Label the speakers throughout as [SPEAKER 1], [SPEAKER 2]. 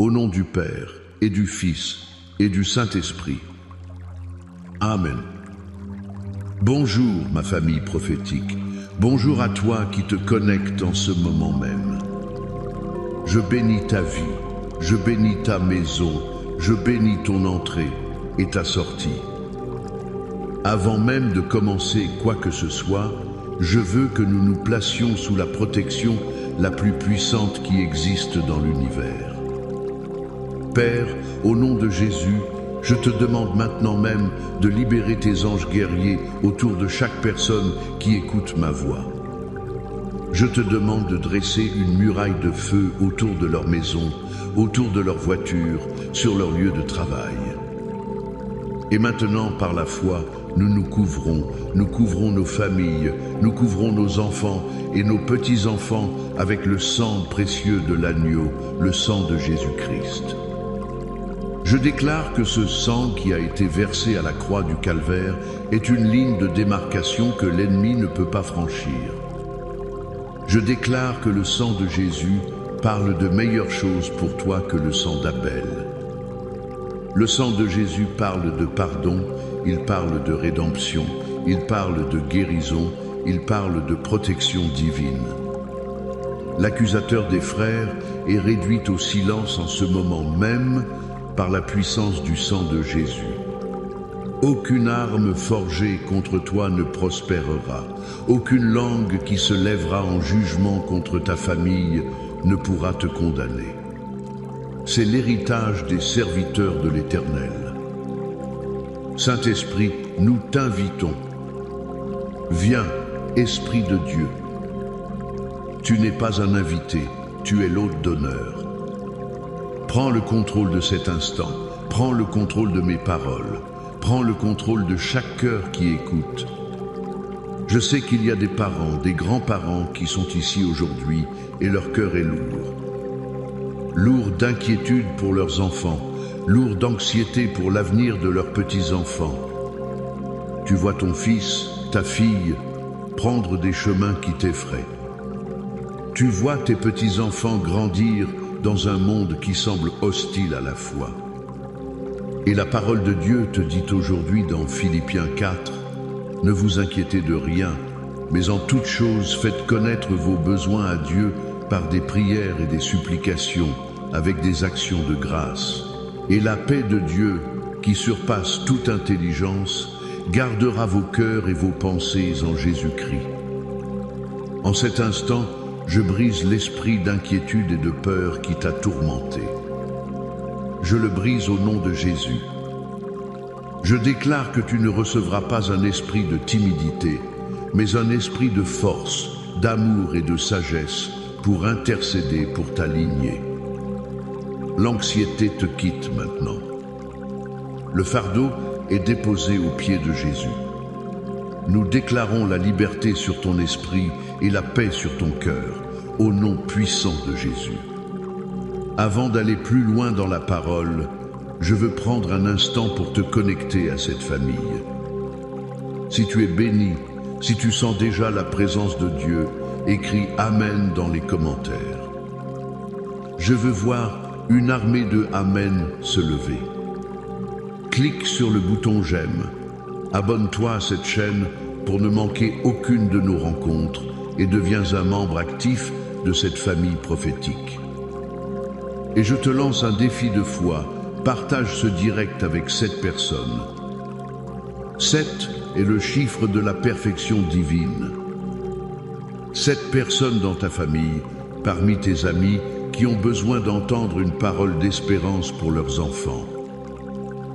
[SPEAKER 1] Au nom du Père, et du Fils, et du Saint-Esprit. Amen. Bonjour, ma famille prophétique. Bonjour à toi qui te connectes en ce moment même. Je bénis ta vie, je bénis ta maison, je bénis ton entrée et ta sortie. Avant même de commencer quoi que ce soit, je veux que nous nous placions sous la protection la plus puissante qui existe dans l'univers. Père, au nom de Jésus, je te demande maintenant même de libérer tes anges guerriers autour de chaque personne qui écoute ma voix. Je te demande de dresser une muraille de feu autour de leur maison, autour de leur voiture, sur leur lieu de travail. Et maintenant, par la foi, nous nous couvrons nos familles, nous couvrons nos enfants et nos petits-enfants avec le sang précieux de l'agneau, le sang de Jésus-Christ. Je déclare que ce sang qui a été versé à la croix du Calvaire est une ligne de démarcation que l'ennemi ne peut pas franchir. Je déclare que le sang de Jésus parle de meilleures choses pour toi que le sang d'Abel. Le sang de Jésus parle de pardon, il parle de rédemption, il parle de guérison, il parle de protection divine. L'accusateur des frères est réduit au silence en ce moment même par la puissance du sang de Jésus. Aucune arme forgée contre toi ne prospérera. Aucune langue qui se lèvera en jugement contre ta famille ne pourra te condamner. C'est l'héritage des serviteurs de l'Éternel. Saint-Esprit, nous t'invitons. Viens, Esprit de Dieu. Tu n'es pas un invité, tu es l'hôte d'honneur. Prends le contrôle de cet instant, prends le contrôle de mes paroles, prends le contrôle de chaque cœur qui écoute. Je sais qu'il y a des parents, des grands-parents qui sont ici aujourd'hui et leur cœur est lourd. Lourd d'inquiétude pour leurs enfants, lourd d'anxiété pour l'avenir de leurs petits-enfants. Tu vois ton fils, ta fille, prendre des chemins qui t'effraient. Tu vois tes petits-enfants grandir dans un monde qui semble hostile à la foi. Et la parole de Dieu te dit aujourd'hui dans Philippiens 4, « Ne vous inquiétez de rien, mais en toute chose faites connaître vos besoins à Dieu par des prières et des supplications, avec des actions de grâce. Et la paix de Dieu, qui surpasse toute intelligence, gardera vos cœurs et vos pensées en Jésus-Christ. » En cet instant, je brise l'esprit d'inquiétude et de peur qui t'a tourmenté. Je le brise au nom de Jésus. Je déclare que tu ne recevras pas un esprit de timidité, mais un esprit de force, d'amour et de sagesse pour intercéder pour ta lignée. L'anxiété te quitte maintenant. Le fardeau est déposé aux pieds de Jésus. Nous déclarons la liberté sur ton esprit et la paix sur ton cœur, au nom puissant de Jésus. Avant d'aller plus loin dans la parole, je veux prendre un instant pour te connecter à cette famille. Si tu es béni, si tu sens déjà la présence de Dieu, écris Amen dans les commentaires. Je veux voir une armée de Amen se lever. Clique sur le bouton J'aime. Abonne-toi à cette chaîne pour ne manquer aucune de nos rencontres et deviens un membre actif de cette famille prophétique. Et je te lance un défi de foi, partage ce direct avec 7 personnes. 7 est le chiffre de la perfection divine. 7 personnes dans ta famille, parmi tes amis, qui ont besoin d'entendre une parole d'espérance pour leurs enfants.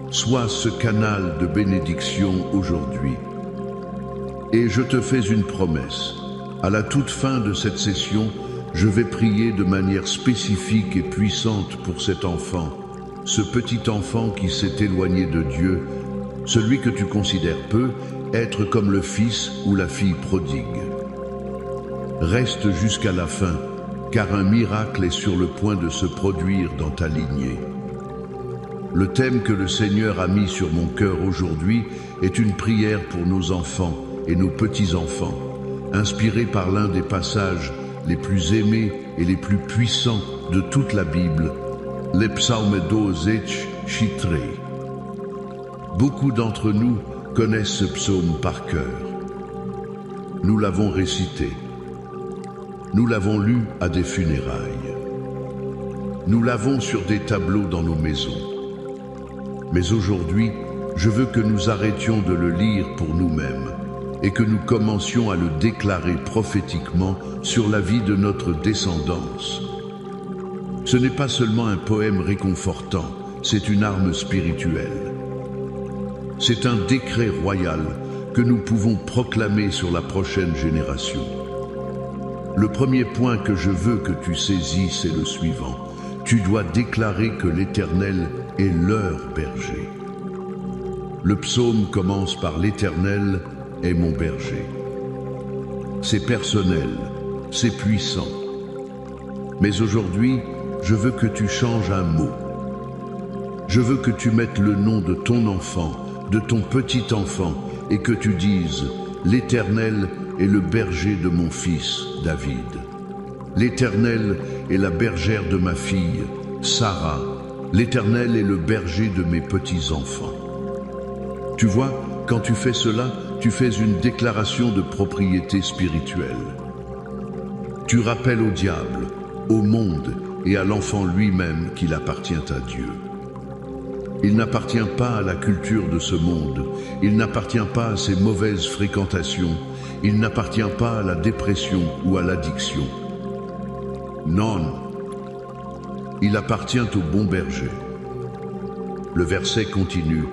[SPEAKER 1] Sois ce canal de bénédiction aujourd'hui. Et je te fais une promesse. À la toute fin de cette session, je vais prier de manière spécifique et puissante pour cet enfant, ce petit enfant qui s'est éloigné de Dieu, celui que tu considères peu être comme le fils ou la fille prodigue. Reste jusqu'à la fin, car un miracle est sur le point de se produire dans ta lignée. Le thème que le Seigneur a mis sur mon cœur aujourd'hui est une prière pour nos enfants et nos petits-enfants, inspiré par l'un des passages les plus aimés et les plus puissants de toute la Bible, les psaumes 12 chitré. Beaucoup d'entre nous connaissent ce psaume par cœur. Nous l'avons récité. Nous l'avons lu à des funérailles. Nous l'avons sur des tableaux dans nos maisons. Mais aujourd'hui, je veux que nous arrêtions de le lire pour nous-mêmes et que nous commencions à le déclarer prophétiquement sur la vie de notre descendance. Ce n'est pas seulement un poème réconfortant, c'est une arme spirituelle. C'est un décret royal que nous pouvons proclamer sur la prochaine génération. Le premier point que je veux que tu saisisses est le suivant. Tu dois déclarer que l'Éternel est leur berger. Le psaume commence par l'Éternel est mon berger. C'est personnel, c'est puissant. Mais aujourd'hui, je veux que tu changes un mot. Je veux que tu mettes le nom de ton enfant, de ton petit enfant, et que tu dises « L'Éternel est le berger de mon fils, David. L'Éternel est la bergère de ma fille, Sarah. L'Éternel est le berger de mes petits-enfants. » Tu vois, quand tu fais cela, tu fais une déclaration de propriété spirituelle. Tu rappelles au diable, au monde et à l'enfant lui-même qu'il appartient à Dieu. Il n'appartient pas à la culture de ce monde, il n'appartient pas à ses mauvaises fréquentations, il n'appartient pas à la dépression ou à l'addiction. Non, il appartient au bon berger. Le verset continue,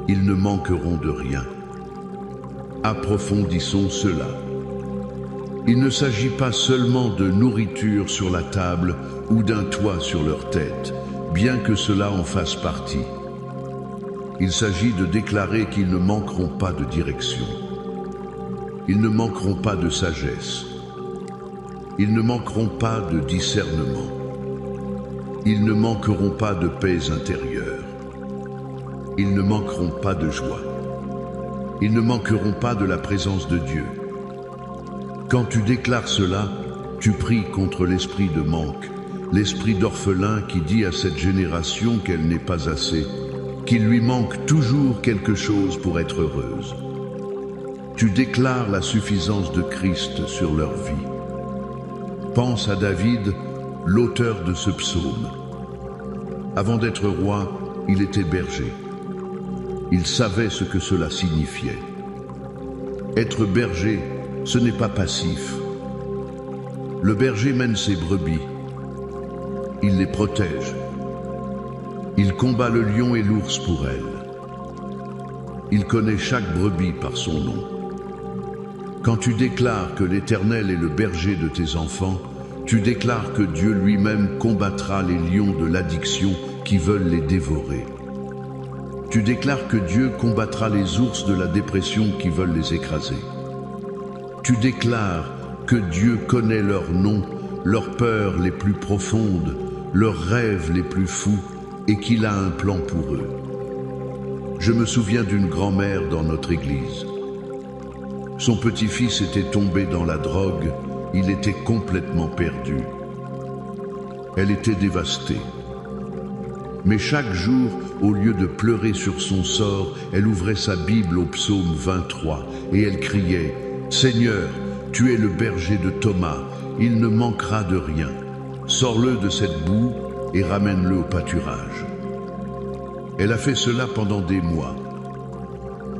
[SPEAKER 1] ils ne manqueront de rien. Approfondissons cela. Il ne s'agit pas seulement de nourriture sur la table ou d'un toit sur leur tête, bien que cela en fasse partie. Il s'agit de déclarer qu'ils ne manqueront pas de direction. Ils ne manqueront pas de sagesse. Ils ne manqueront pas de discernement. Ils ne manqueront pas de paix intérieure. Ils ne manqueront pas de joie. Ils ne manqueront pas de la présence de Dieu. Quand tu déclares cela, tu pries contre l'esprit de manque, l'esprit d'orphelin qui dit à cette génération qu'elle n'est pas assez, qu'il lui manque toujours quelque chose pour être heureuse. Tu déclares la suffisance de Christ sur leur vie. Pense à David, l'auteur de ce psaume. Avant d'être roi, il était berger. Il savait ce que cela signifiait. Être berger, ce n'est pas passif. Le berger mène ses brebis. Il les protège. Il combat le lion et l'ours pour elles. Il connaît chaque brebis par son nom. Quand tu déclares que l'Éternel est le berger de tes enfants, tu déclares que Dieu lui-même combattra les lions de l'addiction qui veulent les dévorer. Tu déclares que Dieu combattra les ours de la dépression qui veulent les écraser. Tu déclares que Dieu connaît leurs noms, leurs peurs les plus profondes, leurs rêves les plus fous, et qu'il a un plan pour eux. Je me souviens d'une grand-mère dans notre église. Son petit-fils était tombé dans la drogue, il était complètement perdu. Elle était dévastée. Mais chaque jour, au lieu de pleurer sur son sort, elle ouvrait sa Bible au psaume 23 et elle criait « Seigneur, tu es le berger de Thomas, il ne manquera de rien. Sors-le de cette boue et ramène-le au pâturage. » Elle a fait cela pendant des mois.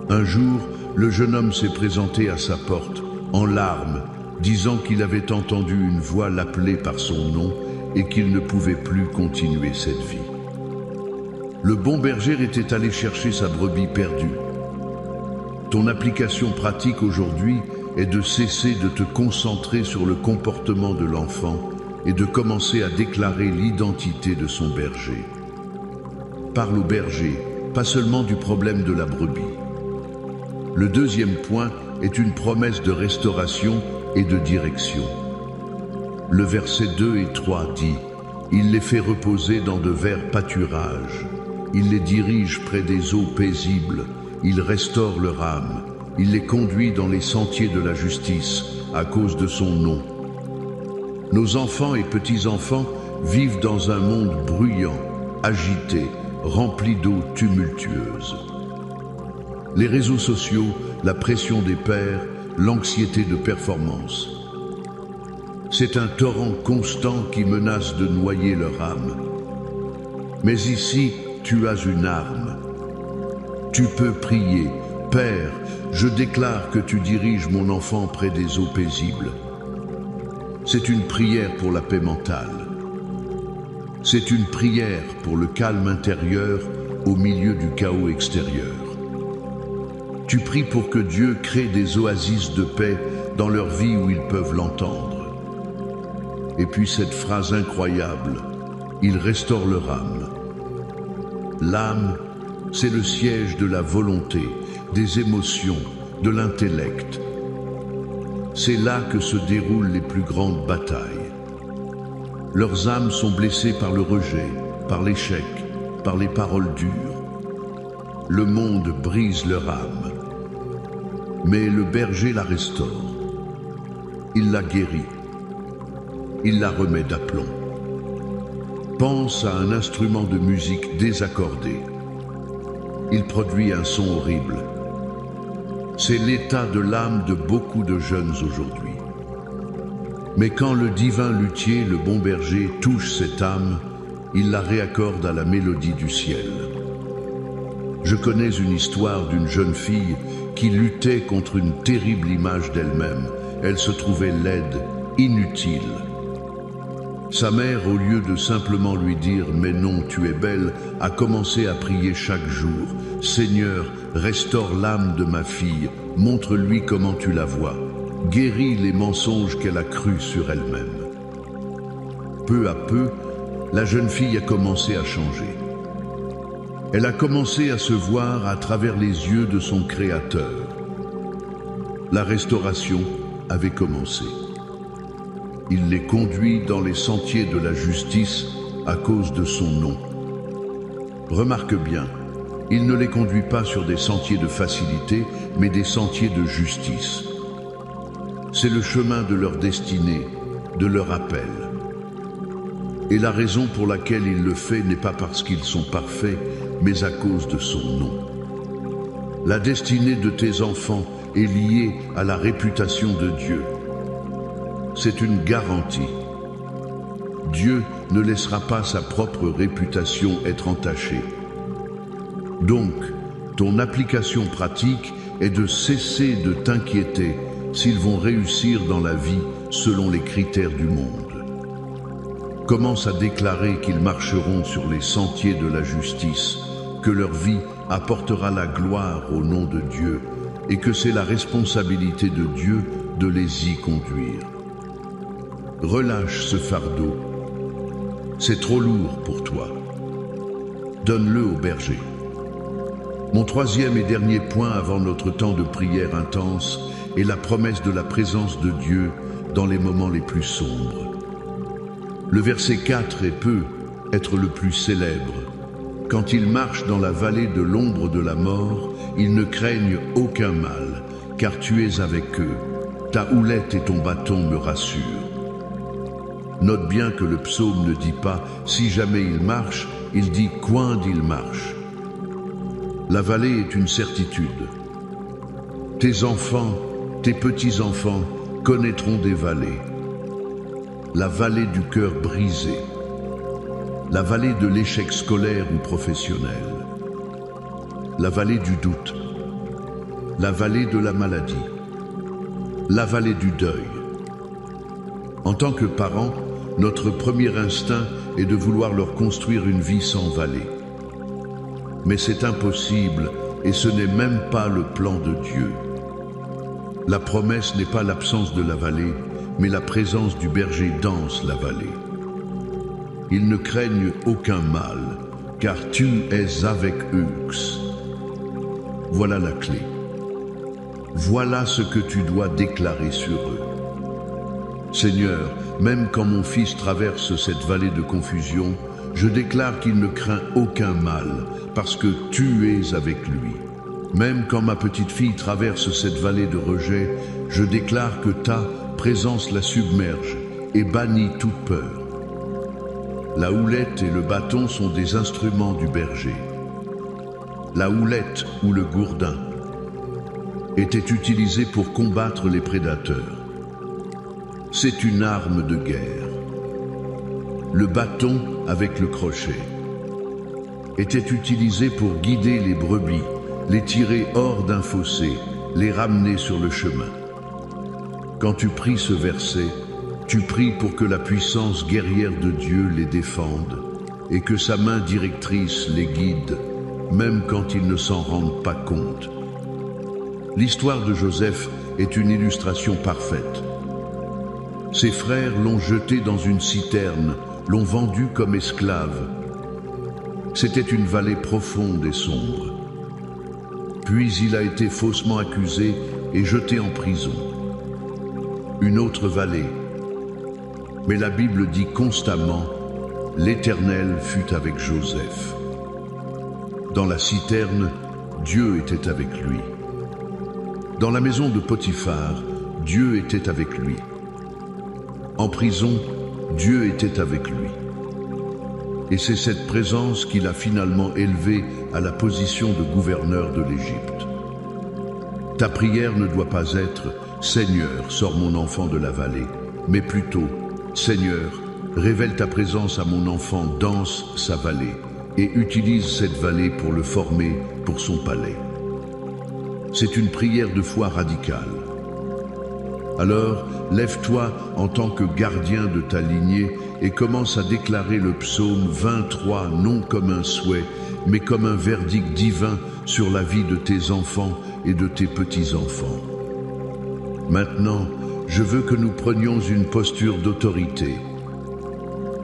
[SPEAKER 1] Un jour, le jeune homme s'est présenté à sa porte, en larmes, disant qu'il avait entendu une voix l'appeler par son nom et qu'il ne pouvait plus continuer cette vie. Le bon berger était allé chercher sa brebis perdue. Ton application pratique aujourd'hui est de cesser de te concentrer sur le comportement de l'enfant et de commencer à déclarer l'identité de son berger. Parle au berger, pas seulement du problème de la brebis. Le deuxième point est une promesse de restauration et de direction. Le verset 2 et 3 dit « Il les fait reposer dans de verts pâturages. Il les dirige près des eaux paisibles. Il restaure leur âme. Il les conduit dans les sentiers de la justice à cause de son nom. » Nos enfants et petits-enfants vivent dans un monde bruyant, agité, rempli d'eau tumultueuse. Les réseaux sociaux, la pression des pairs, l'anxiété de performance. C'est un torrent constant qui menace de noyer leur âme. Mais ici, tu as une arme. Tu peux prier. Père, je déclare que tu diriges mon enfant près des eaux paisibles. C'est une prière pour la paix mentale. C'est une prière pour le calme intérieur au milieu du chaos extérieur. Tu pries pour que Dieu crée des oasis de paix dans leur vie où ils peuvent l'entendre. Et puis cette phrase incroyable, il restaure leur âme. L'âme, c'est le siège de la volonté, des émotions, de l'intellect. C'est là que se déroulent les plus grandes batailles. Leurs âmes sont blessées par le rejet, par l'échec, par les paroles dures. Le monde brise leur âme. Mais le berger la restaure. Il la guérit. Il la remet d'aplomb. Pense à un instrument de musique désaccordé. Il produit un son horrible. C'est l'état de l'âme de beaucoup de jeunes aujourd'hui. Mais quand le divin luthier, le bon berger, touche cette âme, il la réaccorde à la mélodie du ciel. Je connais une histoire d'une jeune fille qui luttait contre une terrible image d'elle-même. Elle se trouvait laide, inutile. Sa mère, au lieu de simplement lui dire « Mais non, tu es belle », a commencé à prier chaque jour « Seigneur, restaure l'âme de ma fille, montre-lui comment tu la vois, guéris les mensonges qu'elle a crus sur elle-même. » Peu à peu, la jeune fille a commencé à changer. Elle a commencé à se voir à travers les yeux de son Créateur. La restauration avait commencé. Il les conduit dans les sentiers de la justice à cause de son nom. Remarque bien, il ne les conduit pas sur des sentiers de facilité, mais des sentiers de justice. C'est le chemin de leur destinée, de leur appel. Et la raison pour laquelle il le fait n'est pas parce qu'ils sont parfaits, mais à cause de son nom. La destinée de tes enfants est liée à la réputation de Dieu. C'est une garantie. Dieu ne laissera pas sa propre réputation être entachée. Donc, ton application pratique est de cesser de t'inquiéter s'ils vont réussir dans la vie selon les critères du monde. Commence à déclarer qu'ils marcheront sur les sentiers de la justice, que leur vie apportera la gloire au nom de Dieu et que c'est la responsabilité de Dieu de les y conduire. Relâche ce fardeau. C'est trop lourd pour toi. Donne-le au berger. Mon troisième et dernier point avant notre temps de prière intense est la promesse de la présence de Dieu dans les moments les plus sombres. Le verset 4 peut être le plus célèbre. Quand ils marchent dans la vallée de l'ombre de la mort, ils ne craignent aucun mal, car tu es avec eux. Ta houlette et ton bâton me rassurent. Note bien que le psaume ne dit pas « si jamais il marche », il dit « quand il marche ». La vallée est une certitude. Tes enfants, tes petits-enfants connaîtront des vallées. La vallée du cœur brisé. La vallée de l'échec scolaire ou professionnel. La vallée du doute. La vallée de la maladie. La vallée du deuil. En tant que parents, notre premier instinct est de vouloir leur construire une vie sans vallée. Mais c'est impossible et ce n'est même pas le plan de Dieu. La promesse n'est pas l'absence de la vallée, mais la présence du berger dans la vallée. Ils ne craignent aucun mal, car tu es avec eux. Voilà la clé. Voilà ce que tu dois déclarer sur eux. Seigneur, même quand mon fils traverse cette vallée de confusion, je déclare qu'il ne craint aucun mal, parce que tu es avec lui. Même quand ma petite fille traverse cette vallée de rejet, je déclare que ta présence la submerge et bannit toute peur. La houlette et le bâton sont des instruments du berger. La houlette ou le gourdin était utilisé pour combattre les prédateurs. C'est une arme de guerre. Le bâton avec le crochet était utilisé pour guider les brebis, les tirer hors d'un fossé, les ramener sur le chemin. Quand tu pries ce verset, tu pries pour que la puissance guerrière de Dieu les défende et que sa main directrice les guide, même quand ils ne s'en rendent pas compte. L'histoire de Joseph est une illustration parfaite. Ses frères l'ont jeté dans une citerne, l'ont vendu comme esclave. C'était une vallée profonde et sombre. Puis il a été faussement accusé et jeté en prison. Une autre vallée. Mais la Bible dit constamment « L'Éternel fut avec Joseph ». Dans la citerne, Dieu était avec lui. Dans la maison de Potiphar, Dieu était avec lui. En prison, Dieu était avec lui. Et c'est cette présence qui l'a finalement élevé à la position de gouverneur de l'Égypte. Ta prière ne doit pas être « Seigneur, sors mon enfant de la vallée », mais plutôt « Seigneur, révèle ta présence à mon enfant, danse sa vallée et utilise cette vallée pour le former pour son palais. » C'est une prière de foi radicale. Alors, lève-toi en tant que gardien de ta lignée et commence à déclarer le psaume 23 non comme un souhait, mais comme un verdict divin sur la vie de tes enfants et de tes petits-enfants. Maintenant, je veux que nous prenions une posture d'autorité.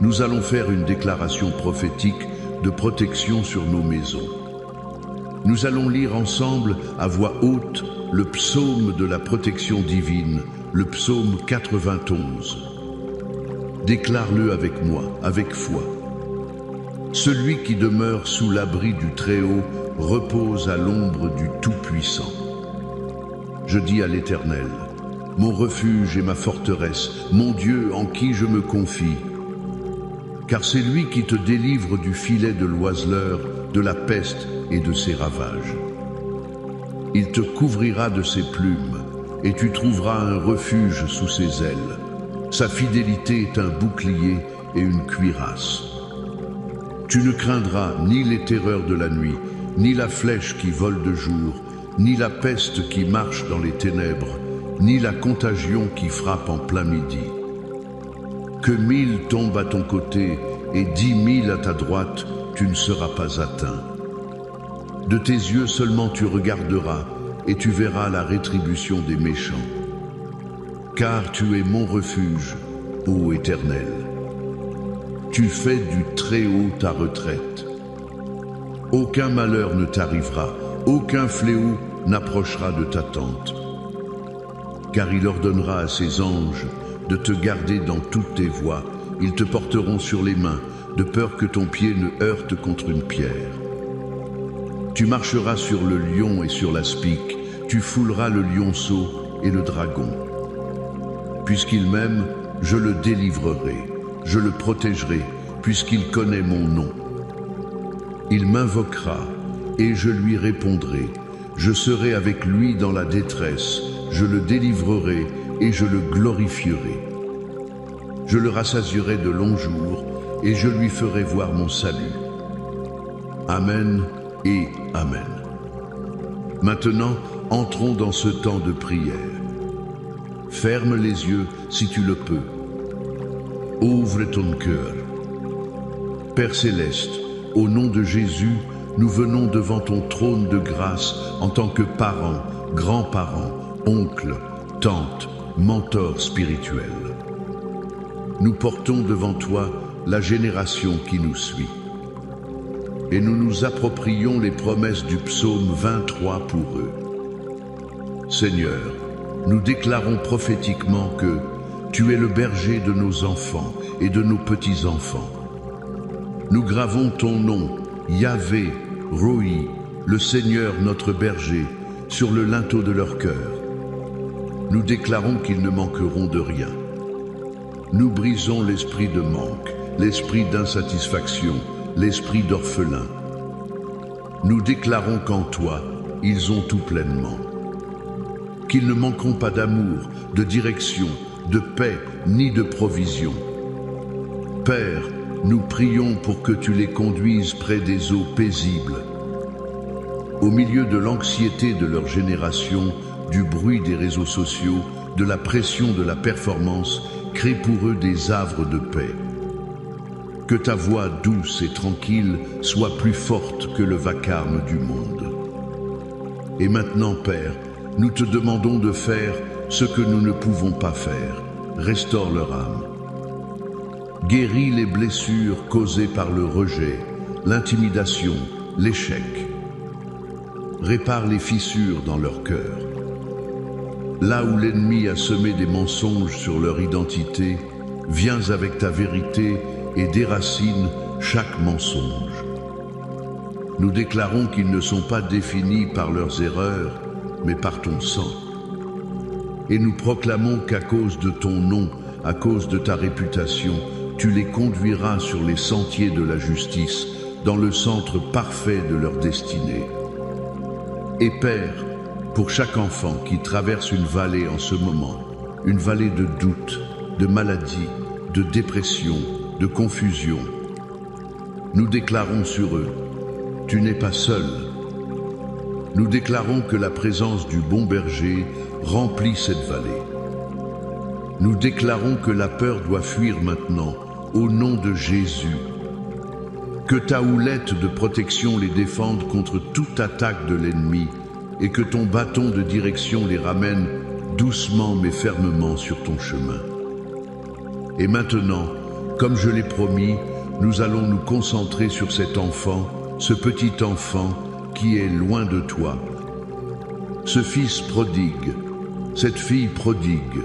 [SPEAKER 1] Nous allons faire une déclaration prophétique de protection sur nos maisons. Nous allons lire ensemble à voix haute le psaume de la protection divine, le psaume 91. Déclare-le avec moi, avec foi. Celui qui demeure sous l'abri du Très-Haut repose à l'ombre du Tout-Puissant. Je dis à l'Éternel, mon refuge et ma forteresse, mon Dieu en qui je me confie. Car c'est lui qui te délivre du filet de l'oiseleur, de la peste et de ses ravages. Il te couvrira de ses plumes, et tu trouveras un refuge sous ses ailes. Sa fidélité est un bouclier et une cuirasse. Tu ne craindras ni les terreurs de la nuit, ni la flèche qui vole de jour, ni la peste qui marche dans les ténèbres, ni la contagion qui frappe en plein midi. Que 1000 tombent à ton côté et 10 000 à ta droite, tu ne seras pas atteint. De tes yeux seulement tu regarderas et tu verras la rétribution des méchants. Car tu es mon refuge, ô Éternel. Tu fais du Très-Haut ta retraite. Aucun malheur ne t'arrivera, aucun fléau n'approchera de ta tente. Car il ordonnera à ses anges de te garder dans toutes tes voies. Ils te porteront sur les mains, de peur que ton pied ne heurte contre une pierre. Tu marcheras sur le lion et sur l'aspic, tu fouleras le lionceau et le dragon. Puisqu'il m'aime, je le délivrerai, je le protégerai, puisqu'il connaît mon nom. Il m'invoquera, et je lui répondrai. Je serai avec lui dans la détresse, je le délivrerai et je le glorifierai. Je le rassasierai de longs jours, et je lui ferai voir mon salut. Amen et Amen. Maintenant, entrons dans ce temps de prière. Ferme les yeux si tu le peux. Ouvre ton cœur. Père céleste, au nom de Jésus, nous venons devant ton trône de grâce en tant que parents, grands-parents, oncles, tantes, mentors spirituels. Nous portons devant toi la génération qui nous suit. Et nous nous approprions les promesses du psaume 23 pour eux. Seigneur, nous déclarons prophétiquement que tu es le berger de nos enfants et de nos petits-enfants. Nous gravons ton nom, Yahvé, Roi, le Seigneur notre berger, sur le linteau de leur cœur. Nous déclarons qu'ils ne manqueront de rien. Nous brisons l'esprit de manque, l'esprit d'insatisfaction, l'esprit d'orphelin. Nous déclarons qu'en toi, ils ont tout pleinement. Qu'ils ne manqueront pas d'amour, de direction, de paix, ni de provision. Père, nous prions pour que tu les conduises près des eaux paisibles. Au milieu de l'anxiété de leur génération, du bruit des réseaux sociaux, de la pression de la performance, crée pour eux des havres de paix. Que ta voix douce et tranquille soit plus forte que le vacarme du monde. Et maintenant, Père, nous te demandons de faire ce que nous ne pouvons pas faire. Restaure leur âme. Guéris les blessures causées par le rejet, l'intimidation, l'échec. Répare les fissures dans leur cœur. Là où l'ennemi a semé des mensonges sur leur identité, viens avec ta vérité et déracine chaque mensonge. Nous déclarons qu'ils ne sont pas définis par leurs erreurs, mais par ton sang. Et nous proclamons qu'à cause de ton nom, à cause de ta réputation, tu les conduiras sur les sentiers de la justice, dans le centre parfait de leur destinée. Et Père, pour chaque enfant qui traverse une vallée en ce moment, une vallée de doute, de maladie, de dépression, de confusion, nous déclarons sur eux, tu n'es pas seul. Nous déclarons que la présence du bon berger remplit cette vallée. Nous déclarons que la peur doit fuir maintenant, au nom de Jésus. Que ta houlette de protection les défende contre toute attaque de l'ennemi et que ton bâton de direction les ramène doucement mais fermement sur ton chemin. Et maintenant, comme je l'ai promis, nous allons nous concentrer sur cet enfant, ce petit enfant qui est loin de toi. Ce fils prodigue, cette fille prodigue.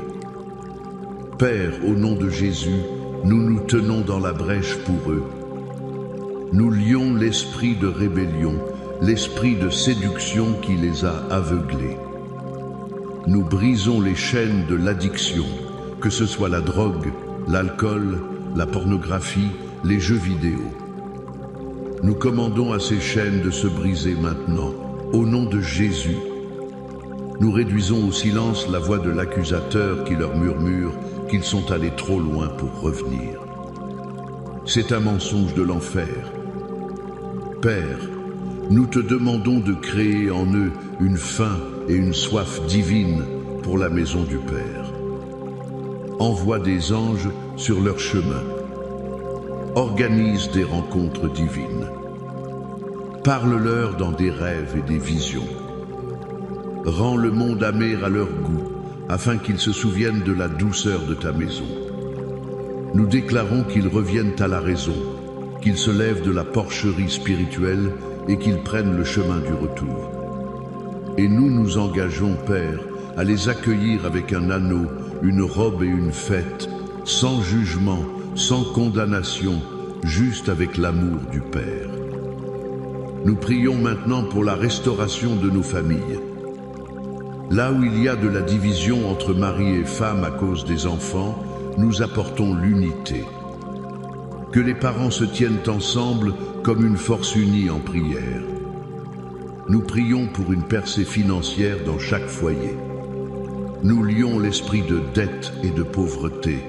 [SPEAKER 1] Père, au nom de Jésus, nous nous tenons dans la brèche pour eux. Nous lions l'esprit de rébellion, l'esprit de séduction qui les a aveuglés. Nous brisons les chaînes de l'addiction, que ce soit la drogue, l'alcool, la pornographie, les jeux vidéo. Nous commandons à ces chaînes de se briser maintenant, au nom de Jésus. Nous réduisons au silence la voix de l'accusateur qui leur murmure qu'ils sont allés trop loin pour revenir. C'est un mensonge de l'enfer. Père, nous te demandons de créer en eux une faim et une soif divine pour la maison du Père. Envoie des anges sur leur chemin. Organise des rencontres divines. Parle-leur dans des rêves et des visions. Rends le monde amer à leur goût, afin qu'ils se souviennent de la douceur de ta maison. Nous déclarons qu'ils reviennent à la raison, qu'ils se lèvent de la porcherie spirituelle et qu'ils prennent le chemin du retour. Et nous nous engageons, Père, à les accueillir avec un anneau, une robe et une fête, sans jugement, sans condamnation, juste avec l'amour du Père. Nous prions maintenant pour la restauration de nos familles. Là où il y a de la division entre mari et femme à cause des enfants, nous apportons l'unité. Que les parents se tiennent ensemble comme une force unie en prière. Nous prions pour une percée financière dans chaque foyer. Nous lions l'esprit de dette et de pauvreté.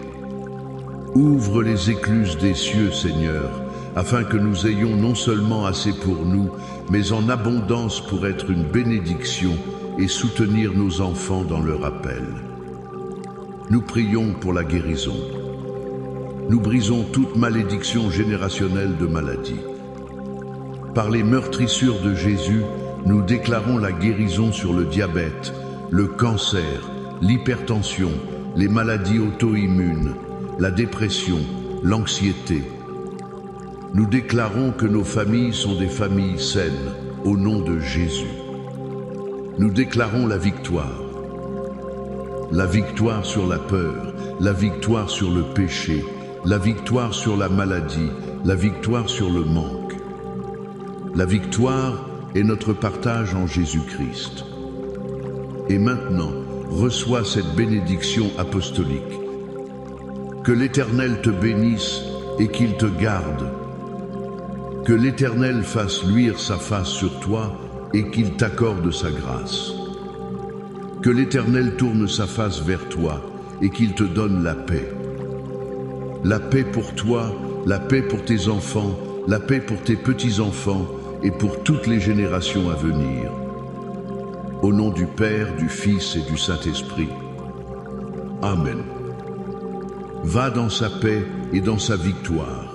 [SPEAKER 1] Ouvre les écluses des cieux, Seigneur, afin que nous ayons non seulement assez pour nous, mais en abondance pour être une bénédiction et soutenir nos enfants dans leur appel. Nous prions pour la guérison. Nous brisons toute malédiction générationnelle de maladie. Par les meurtrissures de Jésus, nous déclarons la guérison sur le diabète, le cancer, l'hypertension, les maladies auto-immunes, la dépression, l'anxiété. Nous déclarons que nos familles sont des familles saines, au nom de Jésus. Nous déclarons la victoire. La victoire sur la peur, la victoire sur le péché, la victoire sur la maladie, la victoire sur le manque. La victoire est notre partage en Jésus-Christ. Et maintenant, reçois cette bénédiction apostolique. Que l'Éternel te bénisse et qu'il te garde. Que l'Éternel fasse luire sa face sur toi et qu'il t'accorde sa grâce. Que l'Éternel tourne sa face vers toi et qu'il te donne la paix. La paix pour toi, la paix pour tes enfants, la paix pour tes petits-enfants et pour toutes les générations à venir. Au nom du Père, du Fils et du Saint-Esprit. Amen. Va dans sa paix et dans sa victoire.